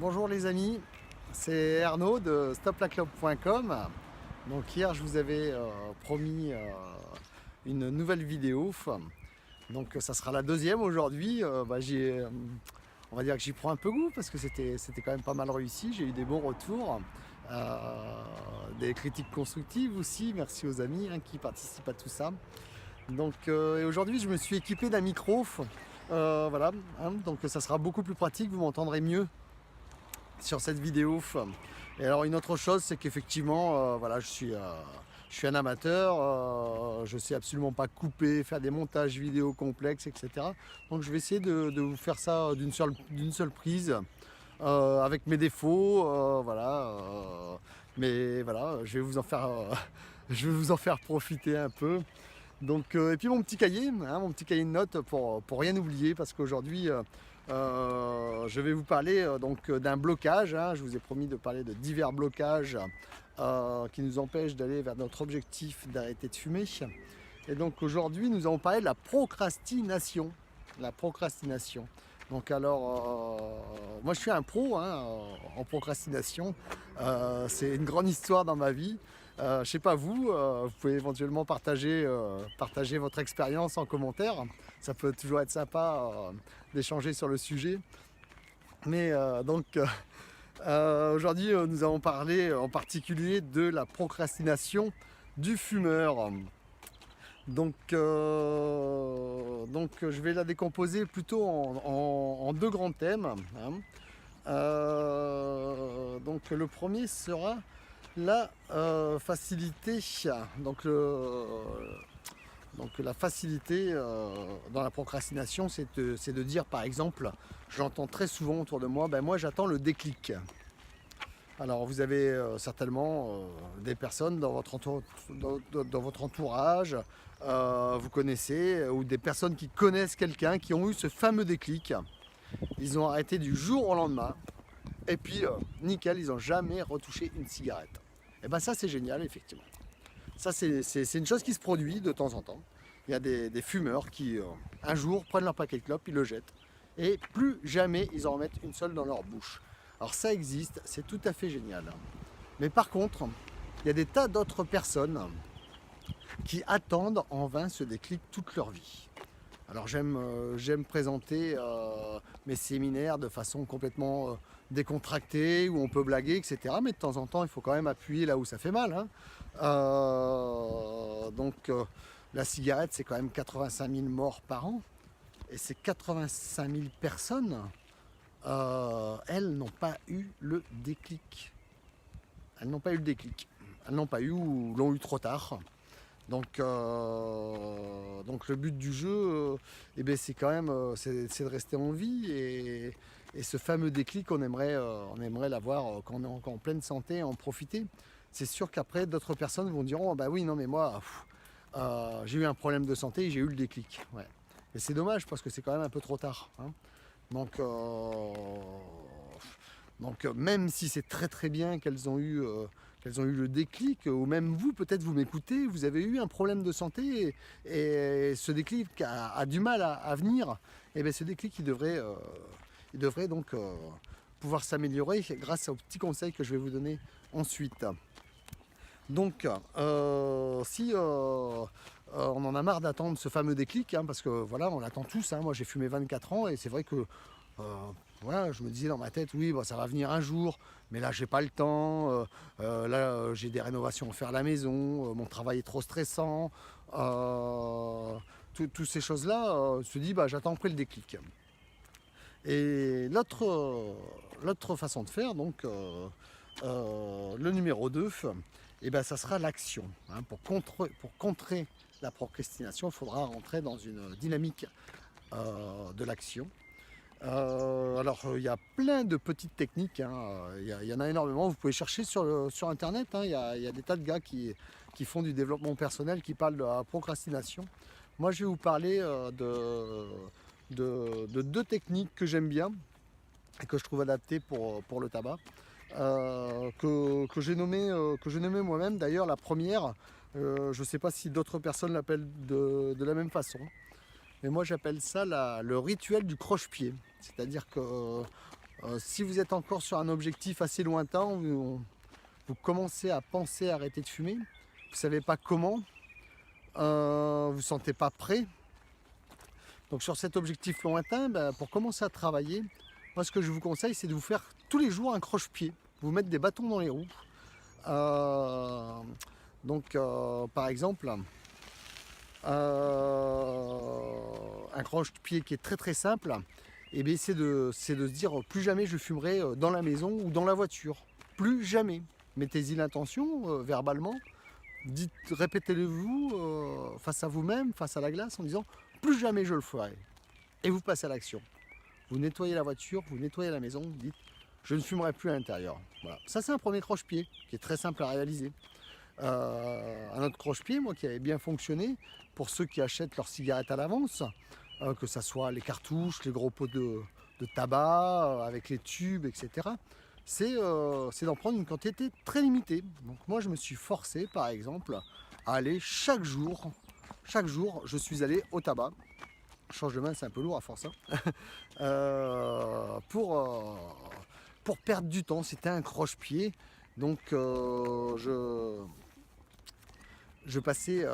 Bonjour les amis, c'est Arnaud de stoplaclope.com. Donc hier je vous avais promis une nouvelle vidéo. Donc ça sera la deuxième aujourd'hui. On va dire que j'y prends un peu goût parce que c'était quand même pas mal réussi. J'ai eu des bons retours, des critiques constructives aussi. Merci aux amis qui participent à tout ça. Donc et aujourd'hui je me suis équipé d'un micro. Voilà, donc ça sera beaucoup plus pratique, vous m'entendrez mieux sur cette vidéo. Et alors une autre chose, c'est qu'effectivement, voilà, je suis un amateur, je sais absolument pas couper, faire des montages vidéo complexes, etc. Donc je vais essayer de vous faire ça d'une seule prise, avec mes défauts, voilà. Mais voilà, je vais vous en faire, je vais vous en faire profiter un peu. Donc, et puis mon petit cahier, mon petit cahier de notes pour rien oublier, parce qu'aujourd'hui je vais vous parler d'un blocage. Je vous ai promis de parler de divers blocages qui nous empêchent d'aller vers notre objectif d'arrêter de fumer. Et donc aujourd'hui nous allons parler de la procrastination. La procrastination. Donc alors, moi je suis un pro en procrastination. C'est une grande histoire dans ma vie. Je sais pas vous, vous pouvez éventuellement partager votre expérience en commentaire. Ça peut toujours être sympa d'échanger sur le sujet. Mais aujourd'hui, nous allons parler en particulier de la procrastination du fumeur. Donc je vais la décomposer plutôt en deux grands thèmes. Donc le premier sera la facilité. Donc la facilité dans la procrastination, c'est de dire par exemple, j'entends très souvent autour de moi, ben moi j'attends le déclic. Alors vous avez certainement des personnes dans votre entourage, vous connaissez, ou des personnes qui connaissent quelqu'un qui ont eu ce fameux déclic. Ils ont arrêté du jour au lendemain, et puis nickel, ils n'ont jamais retouché une cigarette. Et ben ça c'est génial effectivement. Ça c'est une chose qui se produit de temps en temps. Il y a des fumeurs qui un jour prennent leur paquet de clopes, ils le jettent, et plus jamais ils en remettent une seule dans leur bouche. Alors ça existe, c'est tout à fait génial. Mais par contre, il y a des tas d'autres personnes qui attendent en vain ce déclic toute leur vie. Alors j'aime présenter mes séminaires de façon complètement décontractée, où on peut blaguer, etc. Mais de temps en temps, il faut quand même appuyer là où ça fait mal. La cigarette, c'est quand même 85 000 morts par an. Et ces 85 000 personnes, elles n'ont pas eu le déclic. Elles n'ont pas eu le déclic. Elles n'ont pas eu ou l'ont eu trop tard. Donc le but du jeu, c'est quand même c'est de rester en vie et ce fameux déclic, on aimerait l'avoir quand on est encore en pleine santé, en profiter. C'est sûr qu'après, d'autres personnes vont dire oh, bah oui, non mais moi, j'ai eu un problème de santé, j'ai eu le déclic. Ouais. Et c'est dommage parce que c'est quand même un peu trop tard. Donc, même si c'est très très bien qu'elles ont eu le déclic, ou même vous, peut-être vous m'écoutez, vous avez eu un problème de santé et ce déclic a du mal à venir, et bien ce déclic il devrait donc pouvoir s'améliorer grâce aux petits conseils que je vais vous donner ensuite. Donc si on en a marre d'attendre ce fameux déclic, parce que voilà, on l'attend tous, moi j'ai fumé 24 ans et c'est vrai que voilà, je me disais dans ma tête, oui, ça va venir un jour, mais là, j'ai pas le temps. Là, j'ai des rénovations à faire à la maison. Mon travail est trop stressant. Toutes ces choses-là, se dit, j'attends après le déclic. Et l'autre façon de faire, donc, le numéro 2, ça sera l'action. Pour contrer la procrastination, il faudra rentrer dans une dynamique de l'action. Alors il y a plein de petites techniques, il y en a énormément, vous pouvez chercher sur internet, il y a des tas de gars qui font du développement personnel, qui parlent de la procrastination. Moi je vais vous parler de deux techniques que j'aime bien et que je trouve adaptées pour le tabac, que j'ai nommé moi-même. D'ailleurs la première, je ne sais pas si d'autres personnes l'appellent de la même façon. Mais moi j'appelle ça le rituel du croche-pied. C'est-à-dire que Si vous êtes encore sur un objectif assez lointain, vous commencez à penser à arrêter de fumer, vous ne savez pas comment, vous ne vous sentez pas prêt. Donc sur cet objectif lointain, pour commencer à travailler, moi ce que je vous conseille, c'est de vous faire tous les jours un croche-pied. Vous mettre des bâtons dans les roues. Par exemple, un croche-pied qui est très très simple, c'est de se dire plus jamais je fumerai dans la maison ou dans la voiture. Plus jamais. Mettez-y l'intention verbalement. Répétez-le-vous face à vous-même, face à la glace, en disant plus jamais je le ferai. Et vous passez à l'action. Vous nettoyez la voiture, vous nettoyez la maison, vous dites je ne fumerai plus à l'intérieur. Voilà. Ça c'est un premier croche-pied qui est très simple à réaliser. Un autre croche-pied, moi, qui avait bien fonctionné pour ceux qui achètent leurs cigarettes à l'avance, que ce soit les cartouches, les gros pots de tabac, avec les tubes, etc. C'est d'en prendre une quantité très limitée. Donc moi, je me suis forcé, par exemple, à aller chaque jour, je suis allé au tabac. Change de main, c'est un peu lourd à force. Pour perdre du temps, c'était un croche-pied. Donc je passais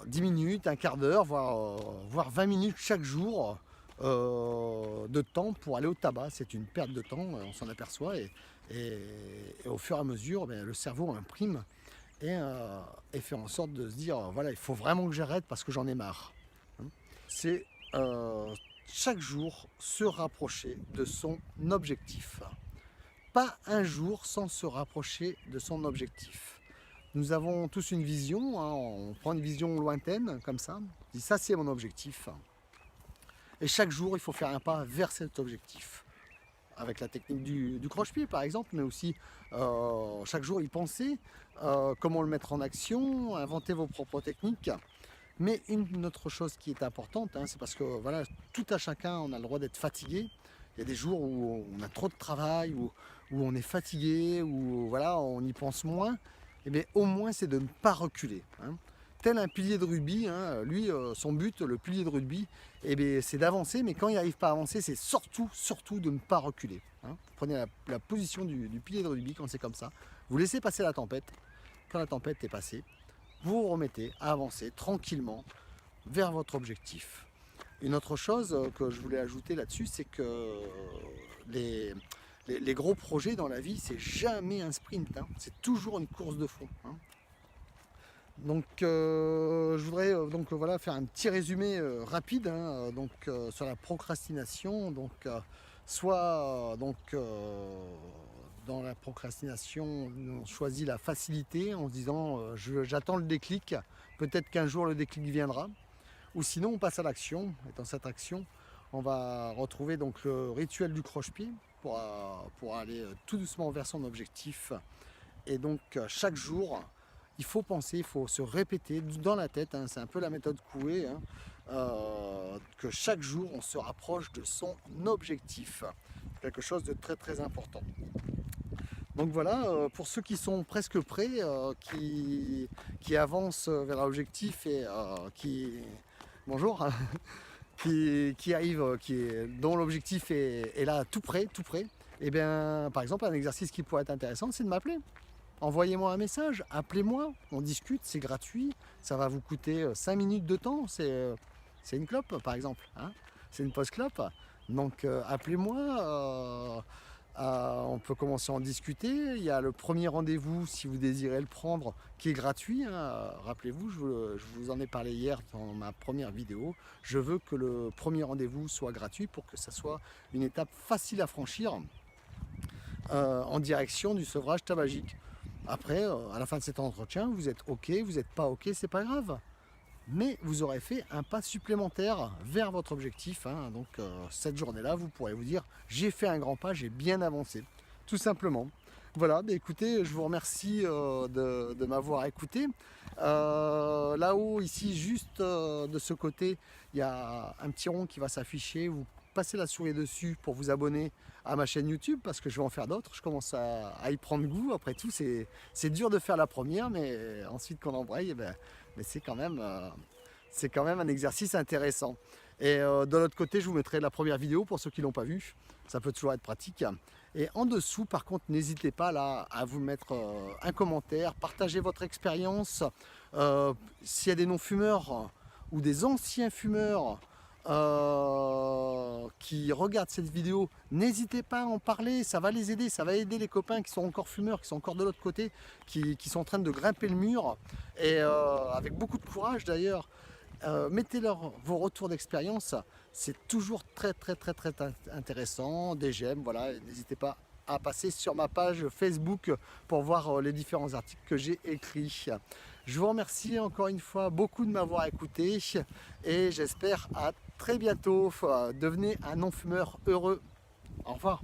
10 minutes, un quart d'heure, voire 20 minutes chaque jour de temps pour aller au tabac. C'est une perte de temps, on s'en aperçoit. Et au fur et à mesure, le cerveau imprime et fait en sorte de se dire, voilà, il faut vraiment que j'arrête parce que j'en ai marre. C'est chaque jour se rapprocher de son objectif. Pas un jour sans se rapprocher de son objectif. Nous avons tous une vision, hein, on prend une vision lointaine comme ça, on dit ça c'est mon objectif. Et chaque jour il faut faire un pas vers cet objectif. Avec la technique du croche-pied par exemple, mais aussi chaque jour y penser, comment le mettre en action, inventer vos propres techniques. Mais une autre chose qui est importante, hein, c'est parce que voilà, tout à chacun on a le droit d'être fatigué. Il y a des jours où on a trop de travail, où on est fatigué, où voilà, on y pense moins. Et bien au moins c'est de ne pas reculer. Hein. Tel un pilier de rugby, hein, lui, son but, le pilier de rugby, c'est d'avancer, mais quand il n'arrive pas à avancer, c'est surtout de ne pas reculer. Hein. Vous prenez la position du pilier de rugby quand c'est comme ça. Vous laissez passer la tempête. Quand la tempête est passée, vous vous remettez à avancer tranquillement vers votre objectif. Une autre chose que je voulais ajouter là-dessus, c'est que les gros projets dans la vie, c'est jamais un sprint, hein. C'est toujours une course de fond. Hein. Donc je voudrais voilà, faire un petit résumé rapide hein, sur la procrastination. Dans la procrastination, on choisit la facilité en se disant j'attends le déclic, peut-être qu'un jour le déclic viendra. Ou sinon on passe à l'action, et dans cette action on va retrouver donc le rituel du croche-pied pour aller tout doucement vers son objectif. Et donc chaque jour il faut penser, il faut se répéter dans la tête, hein, c'est un peu la méthode Coué, hein, que chaque jour on se rapproche de son objectif, quelque chose de très très important. Donc voilà, pour ceux qui sont presque prêts, qui avancent vers l'objectif et bonjour, qui arrivent, dont l'objectif est là tout près, et bien par exemple un exercice qui pourrait être intéressant, c'est de m'appeler. Envoyez-moi un message, appelez-moi, on discute, c'est gratuit, ça va vous coûter 5 minutes de temps, c'est une clope par exemple, hein, c'est une pause clope. Donc appelez-moi, on peut commencer à en discuter. Il y a le premier rendez-vous si vous désirez le prendre qui est gratuit. Hein. Rappelez-vous, je vous en ai parlé hier dans ma première vidéo. Je veux que le premier rendez-vous soit gratuit pour que ça soit une étape facile à franchir en direction du sevrage tabagique. Après, à la fin de cet entretien, vous êtes OK, vous n'êtes pas OK, c'est pas grave. Mais vous aurez fait un pas supplémentaire vers votre objectif. Hein. Donc cette journée-là, vous pourrez vous dire j'ai fait un grand pas, j'ai bien avancé. Tout simplement. Voilà, écoutez, je vous remercie de m'avoir écouté. Là-haut, ici, juste de ce côté, il y a un petit rond qui va s'afficher. Vous passez la souris dessus pour vous abonner à ma chaîne YouTube parce que je vais en faire d'autres. Je commence à y prendre goût. Après tout, c'est dur de faire la première, mais ensuite qu'on embraye, mais c'est quand même un exercice intéressant. Et de l'autre côté, je vous mettrai la première vidéo pour ceux qui ne l'ont pas vue. ça peut toujours être pratique. Et en dessous, par contre, n'hésitez pas là à vous mettre un commentaire, partagez votre expérience. S'il y a des non-fumeurs ou des anciens fumeurs qui regardent cette vidéo, n'hésitez pas à en parler, ça va les aider, ça va aider les copains qui sont encore fumeurs, qui sont encore de l'autre côté, qui sont en train de grimper le mur, et avec beaucoup de courage d'ailleurs. Mettez-leur vos retours d'expérience, c'est toujours très intéressant, des j'aime, voilà, n'hésitez pas à passer sur ma page Facebook pour voir les différents articles que j'ai écrits. Je vous remercie encore une fois beaucoup de m'avoir écouté et j'espère à très bientôt. Devenez un non-fumeur heureux. Au revoir.